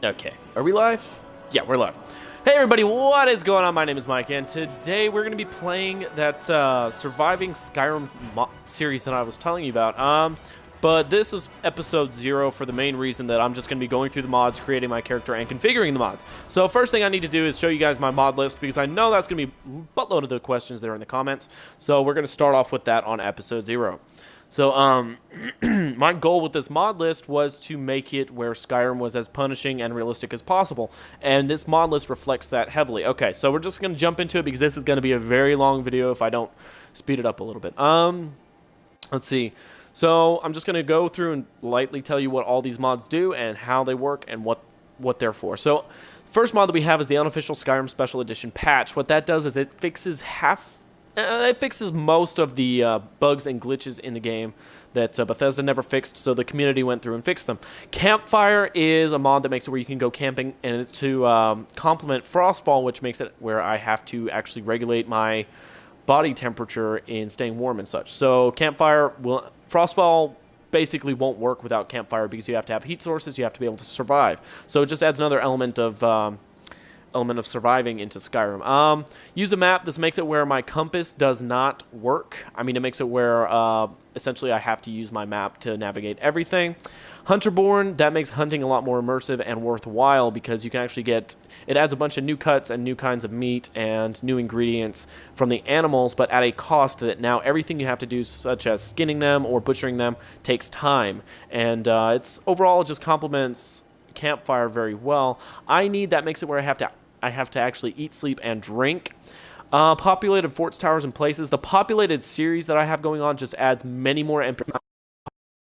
Okay, are we live? Yeah, we're live. Hey everybody, what is going on? My name is Mike, and today we're going to be playing that Surviving Skyrim series that I was telling you about. But this is episode 0 for the main reason that I'm just going to be going through the mods, creating my character, and configuring the mods. So first thing I need to do is show you guys my mod list, because I know that's going to be a buttload of the questions there in the comments. So we're going to start off with that on episode 0. So, my goal with this mod list was to make it where Skyrim was as punishing and realistic as possible, and this mod list reflects that heavily. Okay, so we're just going to jump into it because this is going to be a very long video if I don't speed it up a little bit. Let's see. So, I'm just going to go through and lightly tell you what all these mods do and how they work and what they're for. So, first mod that we have is the unofficial Skyrim Special Edition patch. What that does is it fixes most of the bugs and glitches in the game that Bethesda never fixed, so the community went through and fixed them. Campfire is a mod that makes it where you can go camping, and it's to complement Frostfall, which makes it where I have to actually regulate my body temperature in staying warm and such. So Frostfall basically won't work without Campfire because you have to have heat sources, you have to be able to survive. So it just adds another element of surviving into Skyrim. Use a map. This makes it where my compass does not work. I mean, it makes it where essentially I have to use my map to navigate everything. Hunter-born, that makes hunting a lot more immersive and worthwhile because you can actually it adds a bunch of new cuts and new kinds of meat and new ingredients from the animals, but at a cost that now everything you have to do, such as skinning them or butchering them, takes time. And overall it just complements Campfire very well. That makes it where I have to actually eat, sleep, and drink. Populated forts, towers, and places. The populated series that I have going on just adds many more empty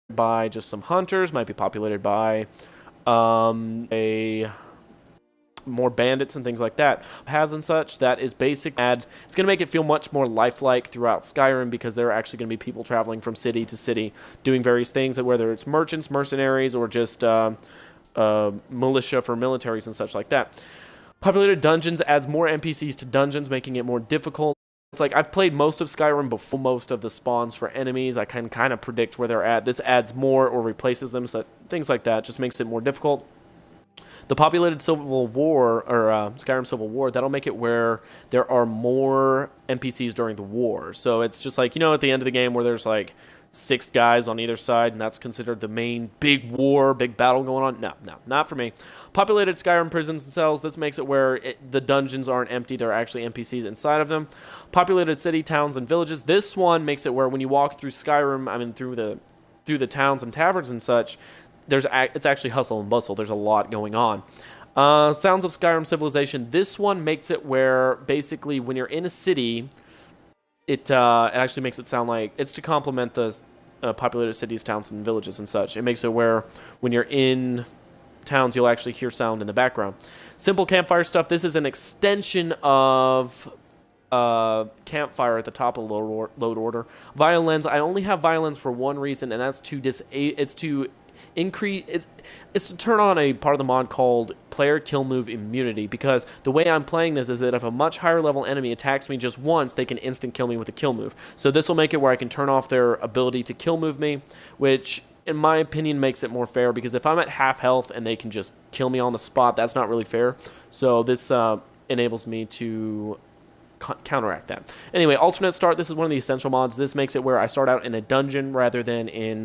by just some hunters. Might be populated by more bandits and things like that. Paths and such. That is basic. It's going to make it feel much more lifelike throughout Skyrim because there are actually going to be people traveling from city to city doing various things, whether it's merchants, mercenaries, or just militia for militaries and such like that. Populated dungeons adds more NPCs to dungeons, making it more difficult. It's like I've played most of Skyrim before most of the spawns for enemies. I can kind of predict where they're at. This adds more or replaces them, so things like that just makes it more difficult. The populated Civil War, or Skyrim Civil War, that'll make it where there are more NPCs during the war. So it's just like, at the end of the game where there's like 6 guys on either side, and that's considered the main big war, big battle going on. No, not for me. Populated Skyrim prisons and cells. This makes it where the dungeons aren't empty. There are actually NPCs inside of them. Populated city, towns, and villages. This one makes it where when you walk through Skyrim, through the towns and taverns and such, it's actually hustle and bustle. There's a lot going on. Sounds of Skyrim civilization. This one makes it where basically when you're in a city, it actually makes it sound like it's to complement the populated cities, towns, and villages and such. It makes it where when you're in towns, you'll actually hear sound in the background. Simple campfire stuff. This is an extension of Campfire at the top of load order. Violins. I only have violins for one reason, and that's to it's to turn on a part of the mod called player kill move immunity, because the way I'm playing this is that if a much higher level enemy attacks me just once, they can instant kill me with a kill move. So this will make it where I can turn off their ability to kill move me, which in my opinion makes it more fair, because if I'm at half health and they can just kill me on the spot, that's not really fair. So this enables me to counteract that. Anyway, alternate start. This is one of the essential mods. This makes it where I start out in a dungeon rather than in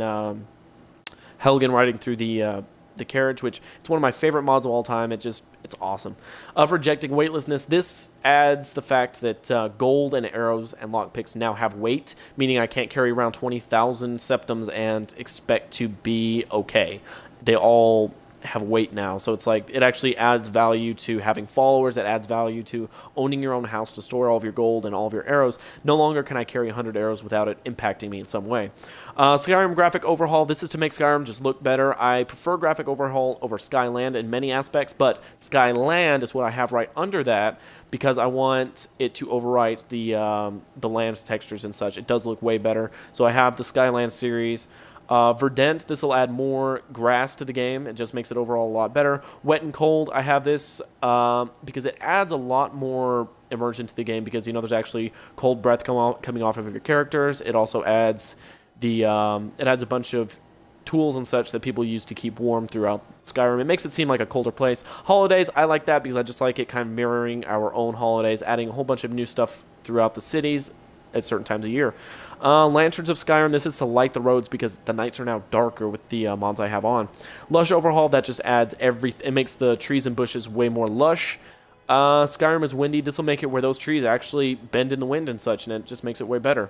Helgen riding through the carriage, which it's one of my favorite mods of all time. It's awesome. Of rejecting weightlessness, this adds the fact that gold and arrows and lockpicks now have weight, meaning I can't carry around 20,000 septums and expect to be okay. They all have weight now, so it's like it actually adds value to having followers. It adds value to owning your own house to store all of your gold and all of your arrows. No longer can I carry 100 arrows without it impacting me in some way. Skyrim graphic overhaul. This is to make Skyrim just look better. I prefer graphic overhaul over Skyland in many aspects, but Skyland is what I have right under that because I want it to overwrite the land's textures and such. It does look way better. So I have the Skyland series. Verdant, this will add more grass to the game. It just makes it overall a lot better. Wet and cold, I have this because it adds a lot more immersion to the game because, there's actually cold breath coming off of your characters. It also adds a bunch of tools and such that people use to keep warm throughout Skyrim. It makes it seem like a colder place. Holidays, I like that because I just like it kind of mirroring our own holidays, adding a whole bunch of new stuff throughout the cities at certain times of year. Lanterns of Skyrim, this is to light the roads because the nights are now darker with the mods I have on. Lush overhaul, that just adds it makes the trees and bushes way more lush. Skyrim is windy. This will make it where those trees actually bend in the wind and such, and it just makes it way better.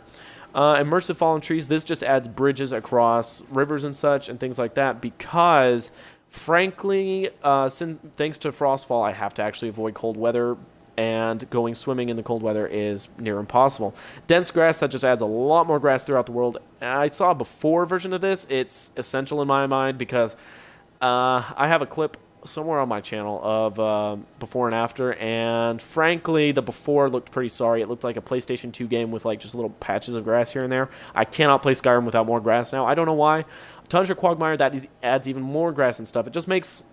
Immersive fallen trees, this just adds bridges across rivers and such and things like that because, frankly, thanks to Frostfall, I have to actually avoid cold weather, and going swimming in the cold weather is near impossible. Dense grass, that just adds a lot more grass throughout the world. I saw a before version of this. It's essential in my mind because I have a clip somewhere on my channel of before and after, and frankly the before looked pretty sorry. It looked like a PlayStation 2 game with like just little patches of grass here and there. I cannot play Skyrim without more grass now. I don't know why. Tundra Quagmire, adds even more grass and stuff. It just makes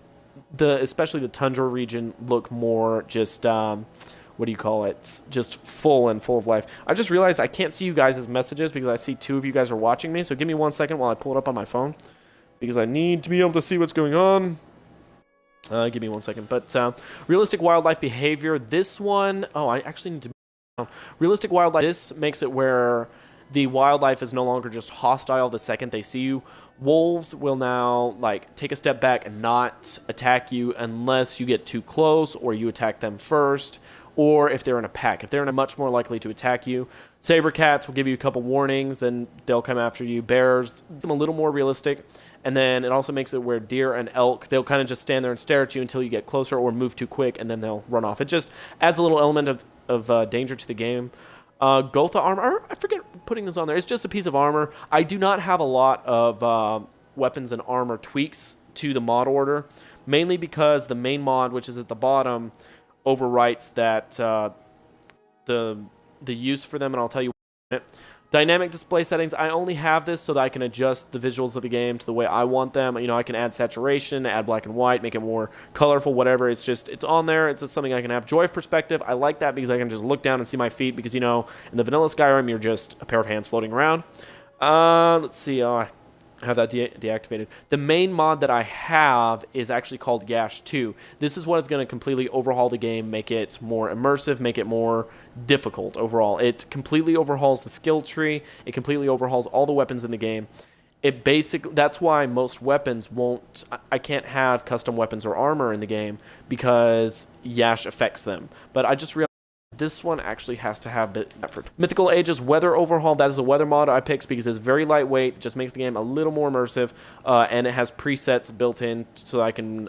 especially the tundra region look more just what do you call it, just full of life. I just realized I can't see you guys' messages because I see 2 of you guys are watching me, so give me 1 second while I pull it up on my phone because I need to be able to see what's going on. Give me 1 second. But realistic wildlife behavior. This one, I actually need to. Realistic wildlife. This makes it where the wildlife is no longer just hostile the second they see you. Wolves will now take a step back and not attack you unless you get too close or you attack them first, or if they're in a pack. If they're in a much more likely to attack you. Saber cats will give you a couple warnings, then they'll come after you. Bears, them a little more realistic. And then it also makes it where deer and elk, they'll kind of just stand there and stare at you until you get closer or move too quick, and then they'll run off. It just adds a little element of danger to the game. Gotha armor, I forget putting this on there. It's just a piece of armor. I do not have a lot of weapons and armor tweaks to the mod order, mainly because the main mod, which is at the bottom, overwrites that the use for them, and I'll tell you in a minute. Dynamic display settings, I only have this so that I can adjust the visuals of the game to the way I want them. I can add saturation, add black and white, make it more colorful, whatever. It's on there. It's just something I can have. Joy of perspective, I like that because I can just look down and see my feet because, in the vanilla Skyrim, you're just a pair of hands floating around. Let's see. I have that deactivated. The main mod that I have is actually called Yash 2. This is what is going to completely overhaul the game, make it more immersive, make it more difficult overall. It completely overhauls the skill tree. It completely overhauls all the weapons in the game. That's why most weapons I can't have custom weapons or armor in the game because Yash affects them. But I just realized this one actually has to have effort. Mythical Ages Weather Overhaul, that is a weather mod I picked because it's very lightweight, just makes the game a little more immersive, and it has presets built in so I can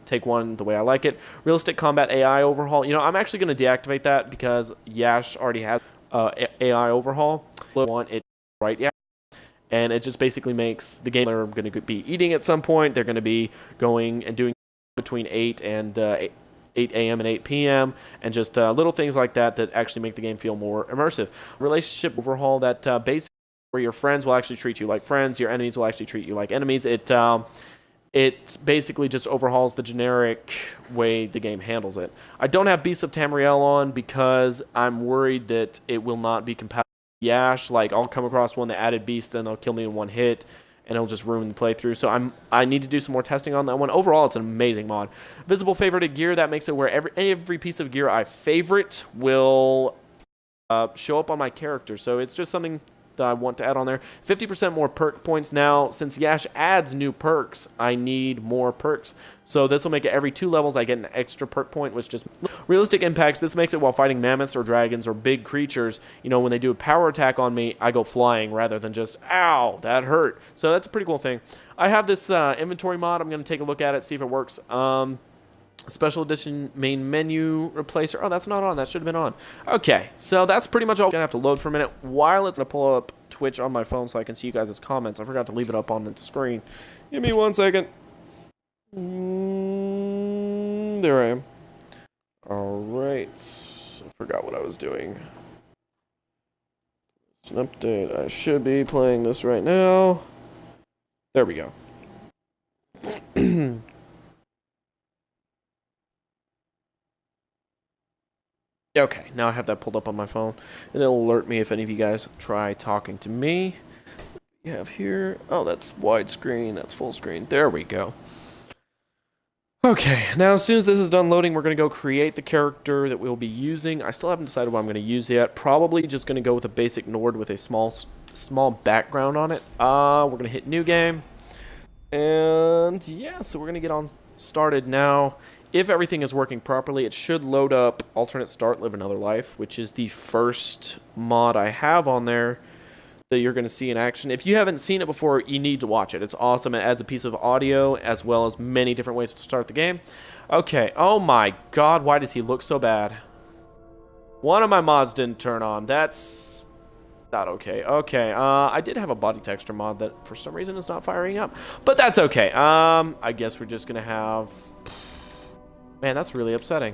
take one the way I like it. Realistic Combat AI Overhaul, I'm actually going to deactivate that because Yash already has AI Overhaul. I want it right, yeah. And it just basically makes the game they're going to be eating at some point. They're going to be going and doing between 8 a.m. and 8 p.m. and just little things like that actually make the game feel more immersive. Relationship overhaul, that basically where your friends will actually treat you like friends, your enemies will actually treat you like enemies. It basically just overhauls the generic way the game handles it. I don't have Beasts of Tamriel on because I'm worried that it will not be compatible with Yash. I'll come across one that added Beasts and they'll kill me in one hit, and it'll just ruin the playthrough. So I need to do some more testing on that one. Overall, it's an amazing mod. Visible favorited gear, that makes it where every piece of gear I favorite will show up on my character. So it's just something that I want to add on there. 50% more perk points now. Since Yash adds new perks, I need more perks. So this will make it every 2 levels I get an extra perk point, which just... Realistic impacts, this makes it while fighting mammoths or dragons or big creatures, when they do a power attack on me, I go flying rather than just, ow, that hurt. So that's a pretty cool thing. I have this inventory mod. I'm going to take a look at it, see if it works. Special edition main menu replacer. Oh, that's not on. That should have been on. Okay, so that's pretty much all. I'm going to have to load for a minute while it's going to pull up Twitch on my phone so I can see you guys' comments. I forgot to leave it up on the screen. Give me 1 second. There I am. All right. I forgot what I was doing. It's an update. I should be playing this right now. There we go. Okay, now I have that pulled up on my phone, and it'll alert me if any of you guys try talking to me. you have here? Oh, that's widescreen. That's full screen. There we go. Okay, now as soon as this is done loading, we're going to go create the character that we'll be using. I still haven't decided what I'm going to use yet. Probably just going to go with a basic Nord with a small background on it. We're going to hit new game. And yeah, so we're going to get on started now. If everything is working properly, it should load up Alternate Start Live Another Life, which is the first mod I have on there that you're going to see in action. If you haven't seen it before, you need to watch it. It's awesome. It adds a piece of audio as well as many different ways to start the game. Okay. Oh my god, why does he look so bad? One of my mods didn't turn on. That's not okay. Okay, I did have a body texture mod that for some reason is not firing up. But that's okay. I guess we're just going to have... Man, that's really upsetting.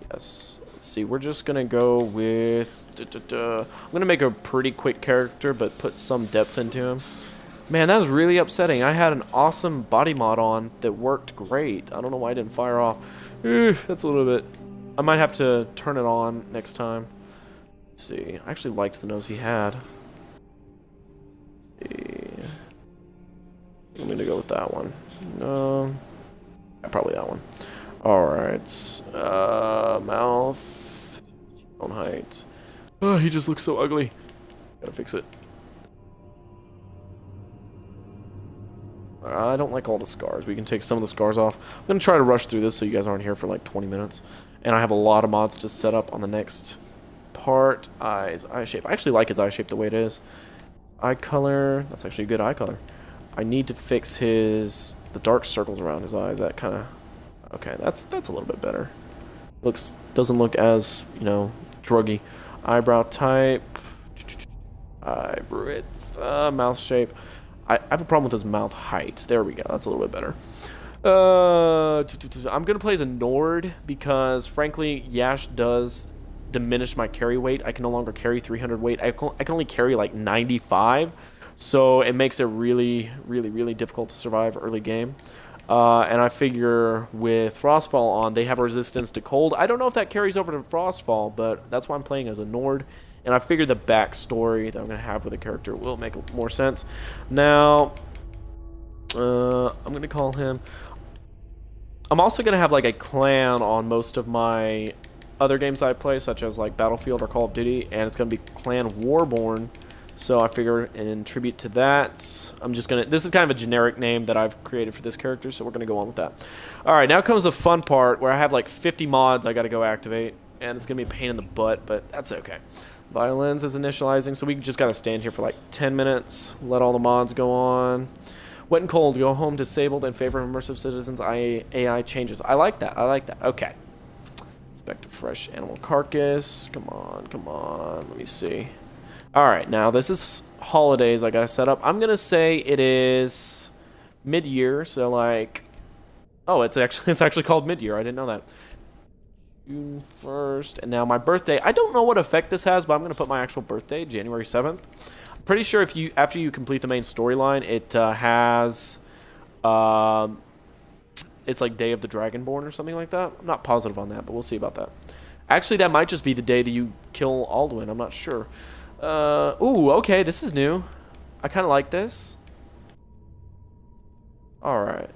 Yes. Let's see, we're just going to go with... I'm going to make a pretty quick character, but put some depth into him. Man, that was really upsetting. I had an awesome body mod on that worked great. I don't know why it didn't fire off. That's a little bit... I might have to turn it on next time. Let's see. I actually liked the nose he had. Let's see. I'm going to go with that one. Yeah, probably that one. Alright. Mouth. On height. Oh, he just looks so ugly. Gotta fix it. I don't like all the scars. We can take some of the scars off. I'm gonna try to rush through this so you guys aren't here for like 20 minutes. And I have a lot of mods to set up on the next part. Eyes, eye shape. I actually like his eye shape the way it is. Eye color. That's actually a good eye color. I need to fix the dark circles around his eyes. That kind of... Okay, that's a little bit better. Doesn't look as, druggy. Eyebrow type. Eye width. Mouth shape. I have a problem with his mouth height. There we go. That's a little bit better. I'm going to play as a Nord because, frankly, Yash does diminish my carry weight. I can no longer carry 300 weight. I can only carry like 95. So it makes it really, really, really difficult to survive early game. And I figure with Frostfall on, they have a resistance to cold. I don't know if that carries over to Frostfall, but that's why I'm playing as a Nord. And I figure the backstory that I'm going to have with the character will make more sense. Now, I'm going to call him... I'm also going to have like a clan on most of my other games I play, such as like Battlefield or Call of Duty, and it's going to be Ulren War-Born. So I figure in tribute to that, I'm just going to... This is kind of a generic name that I've created for this character, so we're going to go on with that. Alright, now comes the fun part where I have like 50 mods I got to go activate, and it's going to be a pain in the butt, but that's okay. Violins is initializing, so we just got to stand here for like 10 minutes, let all the mods go on. Wet and cold, go home disabled in favor of immersive citizens, AI changes. I like that, okay. Inspect a fresh animal carcass, come on, let me see. Alright, now this is holidays I gotta set up. I'm gonna say it is mid-year, so like... Oh, it's actually called mid-year, I didn't know that. June 1st, and now my birthday. I don't know what effect this has, but I'm gonna put my actual birthday, January 7th. I'm pretty sure after you complete the main storyline, it has... it's like Day of the Dragonborn or something like that. I'm not positive on that, but we'll see about that. Actually, that might just be the day that you kill Alduin, I'm not sure. Ooh, okay, this is new. I kind of like this. Alright.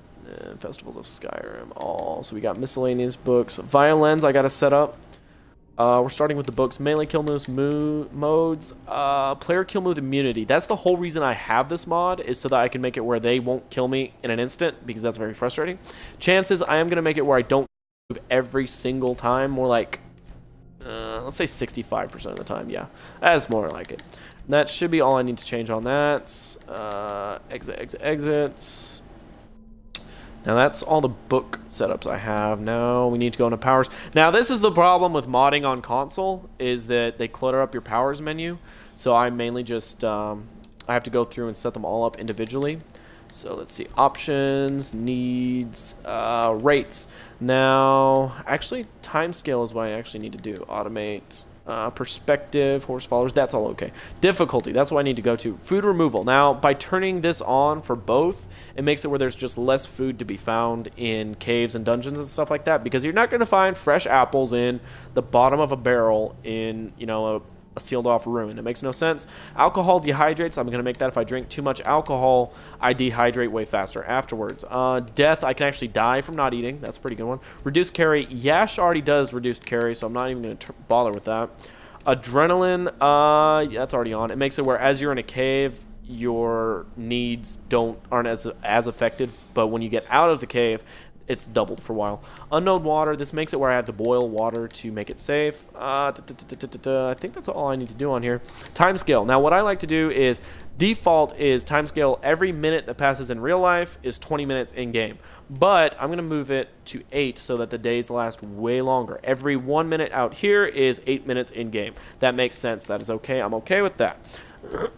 Festivals of Skyrim. All. So we got miscellaneous books. Violins I got to set up. We're starting with the books. Melee kill moves, modes. Player kill move immunity. That's the whole reason I have this mod, is so that I can make it where they won't kill me in an instant, because that's very frustrating. Chances, I am going to make it where I don't move every single time. More like... let's say 65% of the time, yeah. That's more like it. That should be all I need to change on that. Exits. Now that's all the book setups I have. Now we need to go into powers. Now this is the problem with modding on console, is that they clutter up your powers menu. So I mainly just, I have to go through and set them all up individually. So let's see, options, needs, rates. Now, actually, timescale is what I actually need to do. Automate, perspective, horse followers, that's all okay. Difficulty, that's what I need to go to. Food removal. Now, by turning this on for both, it makes it where there's just less food to be found in caves and dungeons and stuff like that, because you're not going to find fresh apples in the bottom of a barrel in, a sealed off ruin. It makes no sense. Alcohol dehydrates. I'm going to make that if I drink too much alcohol, I dehydrate way faster afterwards. Death, I can actually die from not eating. That's a pretty good one. Reduced carry. Yash already does reduced carry, so I'm not even going to bother with that. Adrenaline, yeah, that's already on. It makes it where as you're in a cave, your needs aren't as affected, but when you get out of the cave, it's doubled for a while. Unknown water, this makes it where I have to boil water to make it safe. I think that's all I need to do on here. Timescale. Now what I like to do is, default is timescale every minute that passes in real life is 20 minutes in game. But I'm going to move it to 8 so that the days last way longer. Every 1 minute out here is 8 minutes in game. That makes sense. That is okay. I'm okay with that.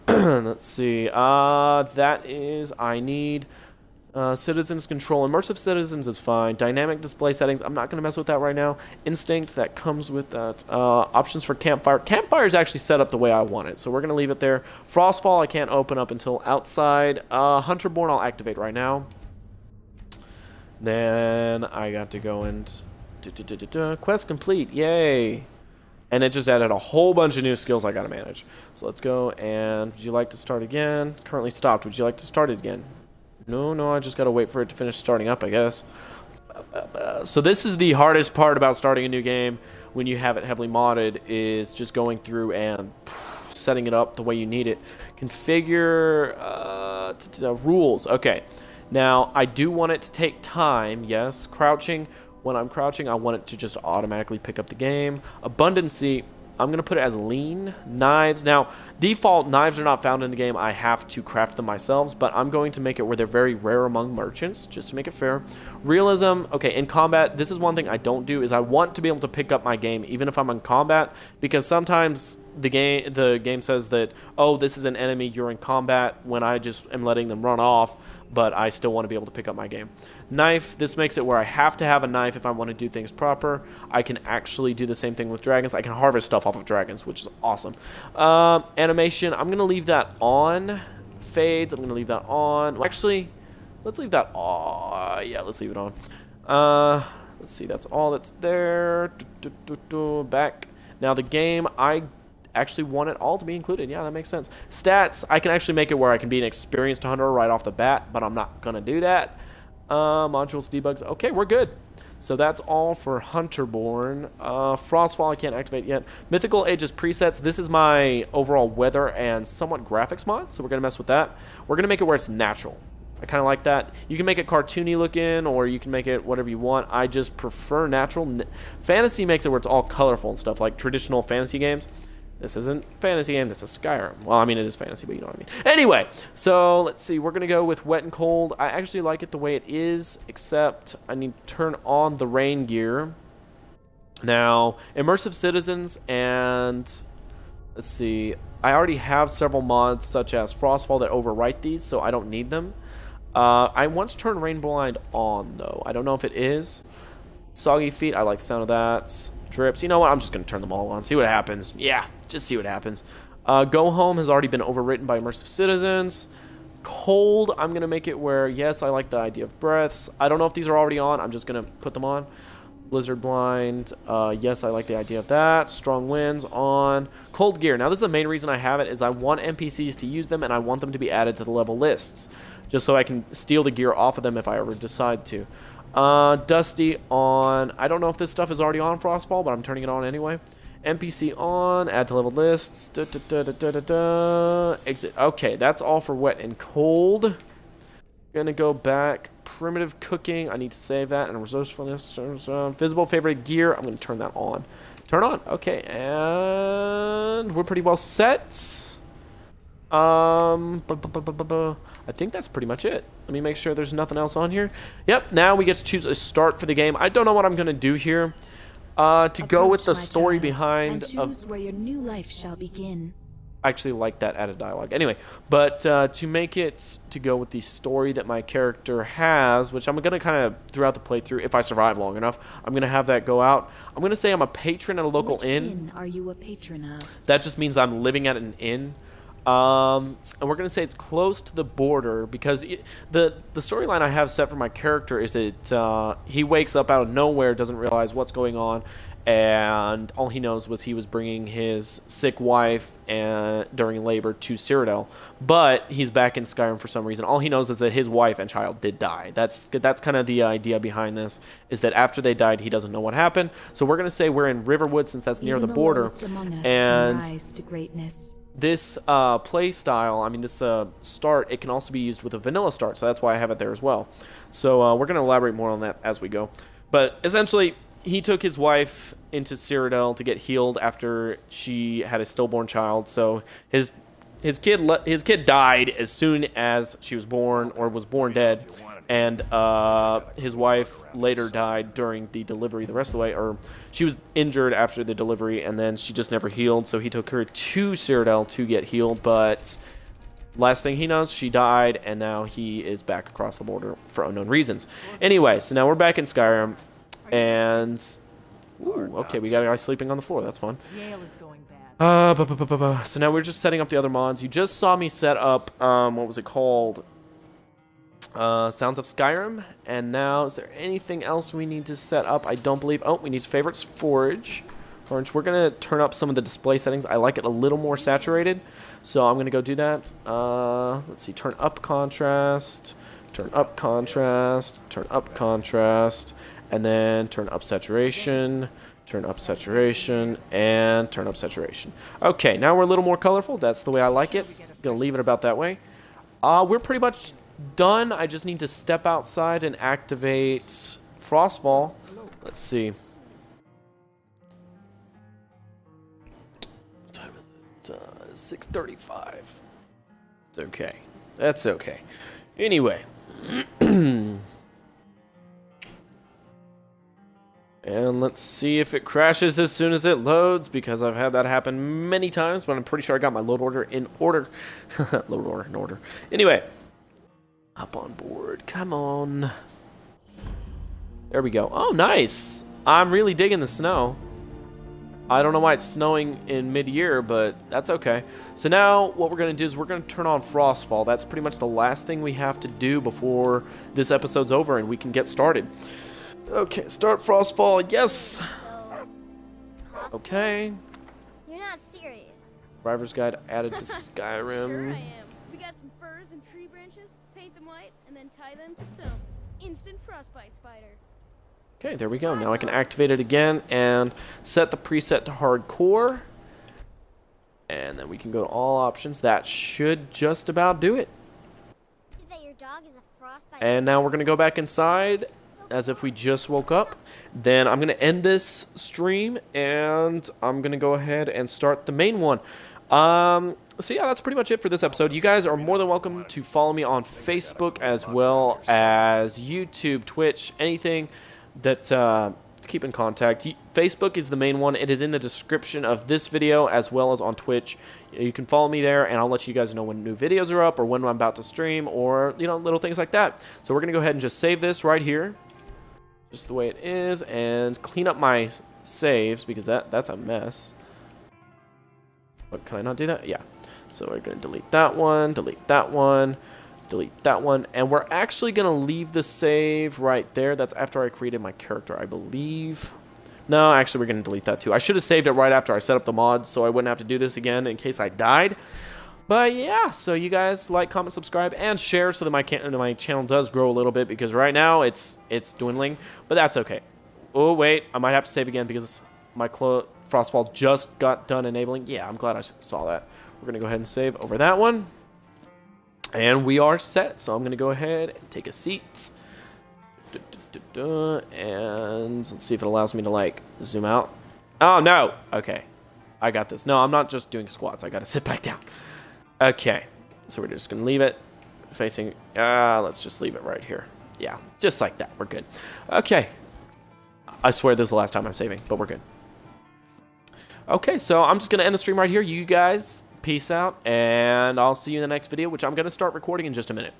Let's see. That is, I need citizens control. Immersive citizens is fine. Dynamic display settings, I'm not going to mess with that right now. Instinct, that comes with that. Options for campfire. Campfire is actually set up the way I want it, so we're going to leave it there. Frostfall, I can't open up until outside. Hunter-born, I'll activate right now. Then I got to go and quest complete. Yay. And it just added a whole bunch of new skills I got to manage. So let's go, and would you like to start again? Currently stopped. Would you like to start it again? No, I just got to wait for it to finish starting up, I guess. So this is the hardest part about starting a new game when you have it heavily modded, is just going through and setting it up the way you need it. Configure rules. Okay. Now, I do want it to take time, yes. Crouching. When I'm crouching, I want it to just automatically pick up the game. Abundancy, I'm going to put it as lean. Knives. Now, default, knives are not found in the game. I have to craft them myself, but I'm going to make it where they're very rare among merchants, just to make it fair. Realism. Okay, in combat, this is one thing I don't do, is I want to be able to pick up my game even if I'm in combat, because sometimes the game says that, oh, this is an enemy, you're in combat, when I just am letting them run off, but I still want to be able to pick up my game. Knife, this makes it where I have to have a knife if I want to do things proper. I can actually do the same thing with dragons. I can harvest stuff off of dragons, which is awesome. Animation, I'm going to leave that on. Fades, I'm going to leave that on. Actually, let's leave that on. Yeah, let's leave it on. Let's see, that's all that's there. Back. Now the game, I actually want it all to be included. Yeah, that makes sense. Stats, I can actually make it where I can be an experienced hunter right off the bat, but I'm not going to do that. Modules, debugs. Okay, we're good. So that's all for Hunter-born. Frostfall, I can't activate yet. Mythical Ages presets. This is my overall weather and somewhat graphics mod, so we're going to mess with that. We're going to make it where it's natural. I kind of like that. You can make it cartoony looking, or you can make it whatever you want. I just prefer natural. Fantasy makes it where it's all colorful and stuff, like traditional fantasy games. This isn't a fantasy game, this is Skyrim. Well, I mean, it is fantasy, but you know what I mean. Anyway, so let's see. We're going to go with wet and cold. I actually like it the way it is, except I need to turn on the rain gear. Now, immersive citizens and, let's see. I already have several mods, such as Frostfall, that overwrite these, so I don't need them. I once turned Rain Blind on, though. I don't know if it is. Soggy Feet, I like the sound of that. Drips. You know what? I'm just going to turn them all on. See what happens. Yeah, just see what happens. Go Home has already been overwritten by immersive citizens. Cold, I'm going to make it where, yes, I like the idea of breaths. I don't know if these are already on. I'm just going to put them on. Blizzard Blind. Yes, I like the idea of that. Strong Winds on. Cold Gear. Now, this is the main reason I have it, is I want NPCs to use them, and I want them to be added to the level lists, just so I can steal the gear off of them if I ever decide to. Dusty on. I don't know if this stuff is already on Frostfall, but I'm turning it on anyway. NPC on. Add to level lists. Exit. Okay, that's all for wet and cold. Gonna go back. Primitive cooking. I need to save that. And resourcefulness. Visible favorite gear. I'm gonna turn that on. Turn on. Okay, and we're pretty well set. I think that's pretty much it. Let me make sure there's nothing else on here. Yep, now we get to choose a start for the game. I don't know what I'm going to do here. To go with the story behind... And choose where your new life shall begin. I actually like that added dialogue. Anyway, but to make it to go with the story that my character has, which I'm going to kind of, throughout the playthrough, if I survive long enough, I'm going to have that go out. I'm going to say I'm a patron at a local inn. Which inn are you a patron of? That just means I'm living at an inn. And we're going to say it's close to the border, because the storyline I have set for my character is that he wakes up out of nowhere, doesn't realize what's going on, and all he knows was he was bringing his sick wife and during labor to Cyrodiil, but he's back in Skyrim for some reason. All he knows is that his wife and child did die. That's kind of the idea behind this, is that after they died, he doesn't know what happened. So we're going to say we're in Riverwood since that's near the border, and this play style, I mean this start, it can also be used with a vanilla start, so that's why I have it there as well. So we're going to elaborate more on that as we go. But essentially, he took his wife into Cyrodiil to get healed after she had a stillborn child. So his kid died as soon as she was born, or was born dead, and his wife later died during the delivery the rest of the way, or she was injured after the delivery, and then she just never healed. So he took her to Cyrodiil to get healed, but last thing he knows, she died, and now he is back across the border for unknown reasons. Anyway, so now we're back in Skyrim. And ooh, okay, we got a guy sleeping on the floor. That's fun. So now we're just setting up the other mods. You just saw me set up what was it called? Sounds of Skyrim. And now, is there anything else we need to set up? I don't believe. Oh, we need favorites forge. We're gonna turn up some of the display settings. I like it a little more saturated, so I'm gonna go do that. Let's see. Turn up contrast. Turn up contrast. Turn up contrast. And then turn up saturation, and turn up saturation. Okay, now we're a little more colorful. That's the way I like it. Gonna leave it about that way. We're pretty much done. I just need to step outside and activate Frostfall. Let's see. What time is it? 6:35. It's okay. That's okay. Anyway. And let's see if it crashes as soon as it loads, because I've had that happen many times, but I'm pretty sure I got my load order in order. Load order in order. Anyway, up on board. Come on. There we go. Oh, nice. I'm really digging the snow. I don't know why it's snowing in mid-year, but that's okay. So now what we're going to do is we're going to turn on Frostfall. That's pretty much the last thing we have to do before this episode's over and we can get started. Okay, start Frostfall, yes! Okay. You're not serious. Driver's guide added to Skyrim. Sure I am. We got some firs and tree branches, paint them white, and then tie them to stone. Instant frostbite spider. Okay, there we go. Now I can activate it again and set the preset to hardcore. And then we can go to all options. That should just about do it. That your dog is a frostbite. And now we're going to go back inside as if we just woke up. Then I'm going to end this stream and I'm going to go ahead and start the main one. So yeah, that's pretty much it for this episode. You guys are more than welcome to follow me on Facebook as well as YouTube, Twitch, anything that to keep in contact. Facebook is the main one. It is in the description of this video as well as on Twitch. You can follow me there and I'll let you guys know when new videos are up or when I'm about to stream or, you know, little things like that. So we're going to go ahead and just save this right here, just the way it is, and clean up my saves because that's a mess. But can I not do that? Yeah. So we're going to delete that one, delete that one, delete that one, and we're actually going to leave the save right there. That's after I created my character, I believe. No, actually, we're going to delete that too. I should have saved it right after I set up the mods so I wouldn't have to do this again in case I died. But yeah, so you guys like, comment, subscribe, and share so that my channel does grow a little bit, because right now it's dwindling, but that's okay. Oh, wait, I might have to save again because my Frostfall just got done enabling. Yeah, I'm glad I saw that. We're going to go ahead and save over that one. And we are set, so I'm going to go ahead and take a seat. And let's see if it allows me to, like, zoom out. Oh, no. Okay. I got this. No, I'm not just doing squats. I got to sit back down. Okay. So we're just going to leave it facing... let's just leave it right here. Yeah, just like that. We're good. Okay. I swear this is the last time I'm saving, but we're good. Okay, so I'm just going to end the stream right here. You guys, peace out, and I'll see you in the next video, which I'm going to start recording in just a minute.